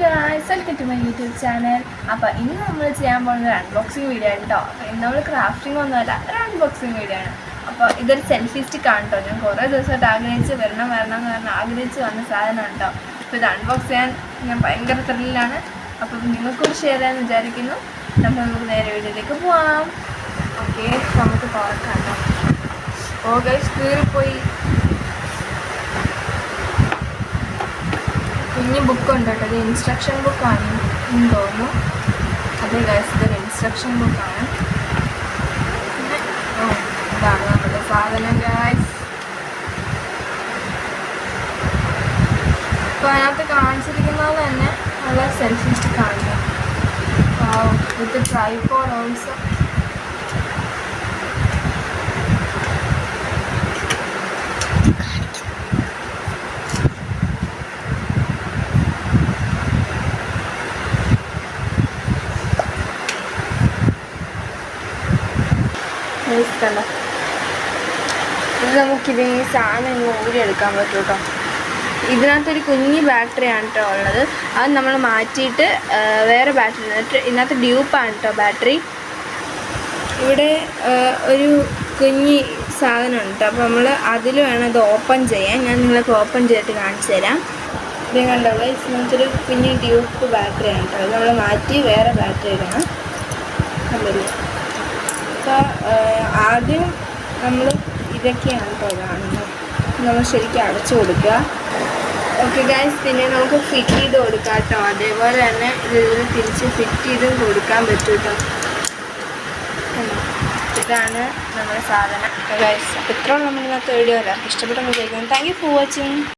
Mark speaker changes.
Speaker 1: Guys, welcome to my YouTube channel. അപ്പോൾ ഇന്ന് നമ്മൾ ചെയ്യാൻ പോകുന്നത് ഒരു അൺബോക്സിങ് വീഡിയോ ആണ് കേട്ടോ. ഇന്ന് നമ്മൾ ക്രാഫ്റ്റിംഗ് ഒന്നുമല്ല, ഒരു അൺബോക്സിങ് വീഡിയോ ആണ്. അപ്പോൾ ഇതൊരു സെൽഫി സ്റ്റിക്ക് ആണ് കേട്ടോ. ഞാൻ കുറേ ദിവസമായിട്ട് വരണം എന്ന് പറഞ്ഞ് ആഗ്രഹിച്ച് വന്ന സാധനം കേട്ടോ. അപ്പോൾ ഇത് അൺബോക്സ് ചെയ്യാൻ ഞാൻ ഭയങ്കര ത്രില്ലാണ്. അപ്പോൾ നിങ്ങൾക്കൂടി ഷെയർ ചെയ്യാമെന്ന് വിചാരിക്കുന്നു. അപ്പോൾ നമുക്ക് നേരെ വീഡിയോയിലേക്ക് പോവാം. ഓക്കെ, നമുക്ക് തുറക്കാം കേട്ടോ. ഓ ഗൈസ്, കീറിപ്പോയി. കുഞ്ഞ് ബുക്കുണ്ട് കേട്ടോ. ഇത് ഇൻസ്ട്രക്ഷൻ ബുക്കാണ് എന്ന് തോന്നുന്നു. അതെ ഗൈസ്, ഇതൊരു ഇൻസ്ട്രക്ഷൻ ബുക്കാണ്. പിന്നെ ഇതാണ് നമ്മുടെ സാധനം ഗൈസ്. അപ്പോൾ അതിനകത്ത് കാണിച്ചിരിക്കുന്നത് തന്നെ നല്ല സെൽഫി സ്റ്റിക്കാണ്. വിത്ത് ട്രൈപോഡ് ഓൾസോ. കണ്ടോ, ഇത് നമുക്കിത് ഈ സാധനം ഊരിയെടുക്കാൻ പറ്റും കേട്ടോ. ഇതിനകത്തൊരു കുഞ്ഞ് ബാറ്ററിയാണ് കേട്ടോ ഉള്ളത്. അത് നമ്മൾ മാറ്റിയിട്ട് വേറെ ബാറ്ററി ഇതിനകത്ത് ഡ്യൂപ്പാണ് കേട്ടോ ബാറ്ററി. ഇവിടെ ഒരു കുഞ്ഞ് സാധനമുണ്ട് കേട്ടോ. അപ്പോൾ നമ്മൾ അതിൽ വേണം ഇത് ഓപ്പൺ ചെയ്യാൻ. ഞാൻ നിങ്ങൾക്ക് ഓപ്പൺ ചെയ്തിട്ട് കാണിച്ചു തരാം. ഇത് കണ്ടോ, ഇതിനകത്തൊരു കുഞ്ഞ് ഡ്യൂപ്പ് ബാറ്ററിയാണ് കേട്ടോ. അത് നമ്മൾ മാറ്റി വേറെ ബാറ്ററി ഇടണം. കണ്ടില്ലേ? അപ്പോൾ ആദ്യം നമ്മൾ ഇതൊക്കെയാണ് കേട്ടോ കാണുന്നത്. നമ്മൾ ശരിക്കും അടച്ചു കൊടുക്കുക. ഓക്കെ ഗൈസ്, പിന്നെ നമുക്ക് ഫിറ്റ് ചെയ്ത് കൊടുക്കാം കേട്ടോ. അതേപോലെ തന്നെ ഇതിൽ തിരിച്ച് ഫിറ്റ് ചെയ്ത് കൊടുക്കാൻ പറ്റും കേട്ടോ. ഇതാണ് നമ്മുടെ സാധനം ഗൈസ്. ഇത്രയും നമ്മൾ ഇന്നത്തെ വീഡിയോ എല്ലാവർക്കും ഇഷ്ടപ്പെട്ടെന്ന് വിചാരിക്കുന്നു. Thank you for watching.